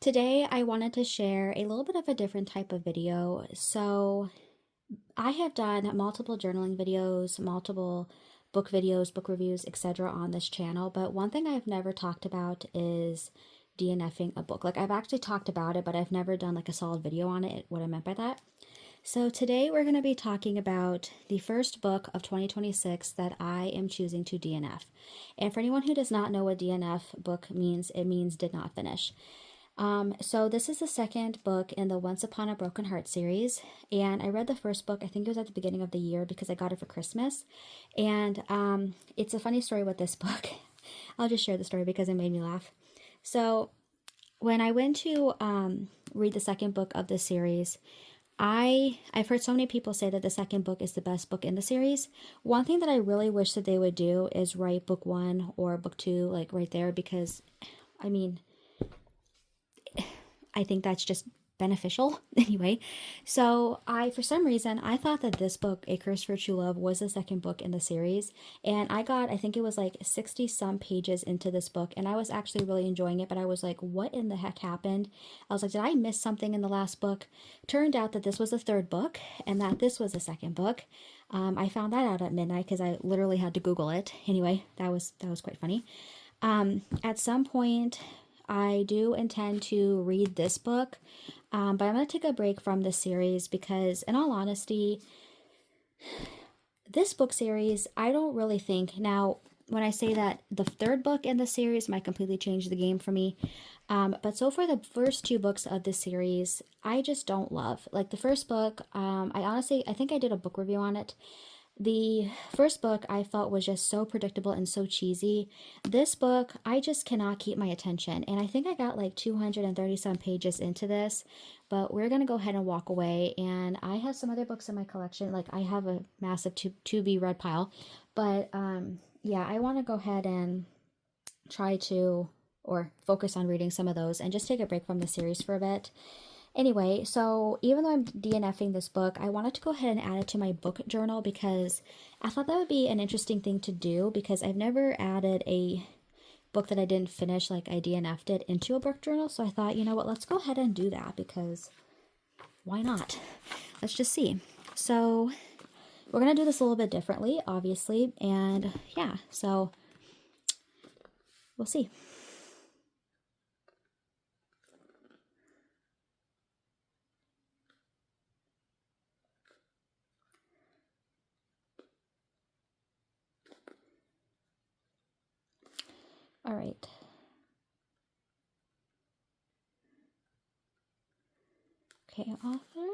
Today, I wanted to share a little bit of a different type of video. So, I have done multiple journaling videos, multiple book videos, book reviews, etc. on this channel, but one thing I've never talked about is DNFing a book. Like, I've actually talked about it, but I've never done like a solid video on it, what I meant by that. So, today we're going to be talking about the first book of 2026 that I am choosing to DNF. And for anyone who does not know what DNF book means, it means did not finish. So this is the second book in the Once Upon a Broken Heart series, and I read the first book, I think it was at the beginning of the year because I got it for Christmas, and it's a funny story with this book. I'll just share the story because it made me laugh. So when I went to read the second book of the series, I've heard so many people say that the second book is the best book in the series. One thing that I really wish that they would do is write book one or book two, like right there, because I mean, I think that's just beneficial anyway. So for some reason, I thought that this book, A Curse for True Love, was the second book in the series. And I think it was like 60 some pages into this book. And I was actually really enjoying it. But I was like, what in the heck happened? I was like, did I miss something in the last book? Turned out that this was the third book and that this was the second book. I found that out at midnight because I literally had to Google it. Anyway, that was quite funny. At some point, I do intend to read this book, but I'm going to take a break from this series because, in all honesty, this book series, I don't really think. Now, when I say that the third book in the series might completely change the game for me, but so far, the first two books of this series, I just don't love. Like the first book, I think I did a book review on it. The first book I felt was just so predictable and so cheesy. This book, I just cannot keep my attention. And I think I got like 230 some pages into this, but we're going to go ahead and walk away. And I have some other books in my collection. Like I have a massive to be read pile. But yeah, I want to go ahead and try to or focus on reading some of those and just take a break from the series for a bit. Anyway, so even though I'm DNFing this book, I wanted to go ahead and add it to my book journal because I thought that would be an interesting thing to do because I've never added a book that I didn't finish, like I DNF'd it, into a book journal. So I thought, you know what, let's go ahead and do that because why not? Let's just see. So we're going to do this a little bit differently, obviously. And yeah, so we'll see. All right. Okay, author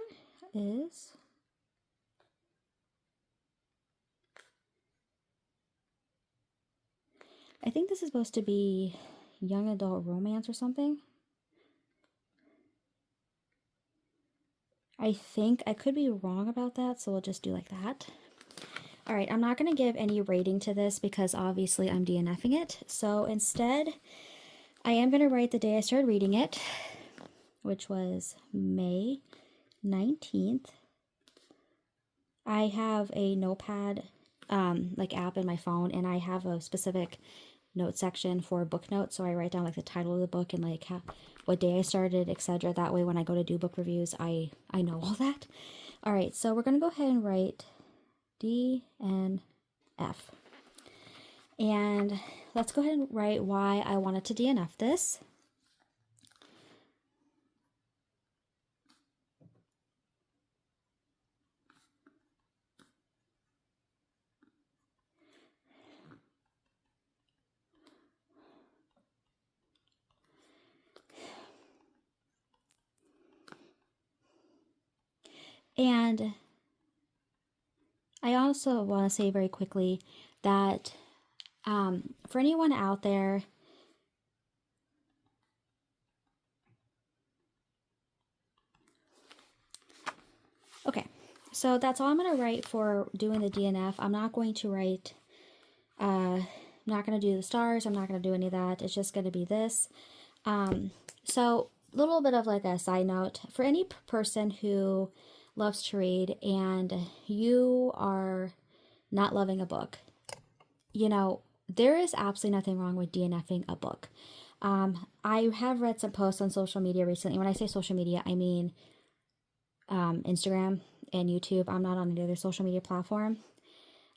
is... I think this is supposed to be young adult romance or something. I think I could be wrong about that, so we'll just do like that. All right, I'm not going to give any rating to this because obviously I'm DNFing it. So instead, I am going to write the day I started reading it, which was May 19th. I have a notepad like app in my phone, and I have a specific note section for book notes, so I write down like the title of the book and like what day I started, etc. That way when I go to do book reviews, I know all that. All right, so we're going to go ahead and write DNF. And let's go ahead and write why I wanted to DNF this. And I also want to say very quickly that for anyone out there, okay, so that's all I'm going to write for doing the DNF. I'm not going to write, I'm not going to do the stars. I'm not going to do any of that. It's just going to be this. So a little bit of like a side note for any person who loves to read and you are not loving a book, you know, there is absolutely nothing wrong with DNFing a book. I have read some posts on social media recently. When I say social media, I mean Instagram and YouTube. I'm not on any other social media platform.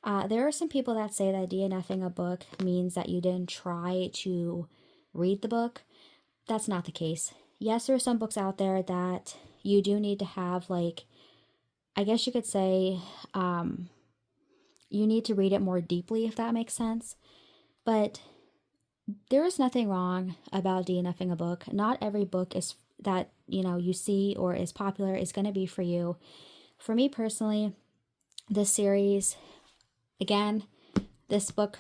There are some people that say that DNFing a book means that you didn't try to read the book. That's not the case. Yes, there are some books out there that you do need to have, like, I guess you could say, you need to read it more deeply, if that makes sense. But there is nothing wrong about DNFing a book. Not every book is that, you see or is popular is going to be for you. For me personally, this series, again, this book,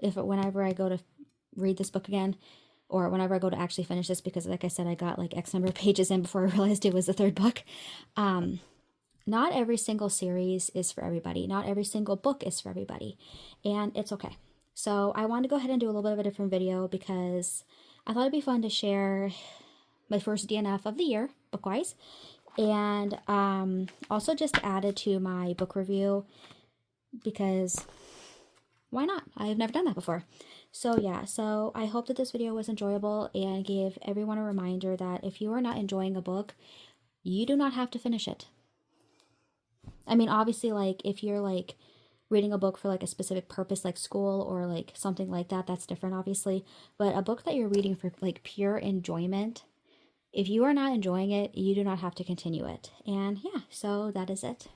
whenever I go to read this book again, or whenever I go to actually finish this, because like I said, I got like X number of pages in before I realized it was the third book. Not every single series is for everybody. Not every single book is for everybody. And it's okay. So I wanted to go ahead and do a little bit of a different video because I thought it'd be fun to share my first DNF of the year, book-wise. And also just added to my book review because why not? I've never done that before. So yeah, so I hope that this video was enjoyable and gave everyone a reminder that if you are not enjoying a book, you do not have to finish it. I mean, obviously, like, if you're, like, reading a book for, like, a specific purpose, like school or, like, something like that, that's different, obviously. But a book that you're reading for, like, pure enjoyment, if you are not enjoying it, you do not have to continue it. And, yeah, so that is it.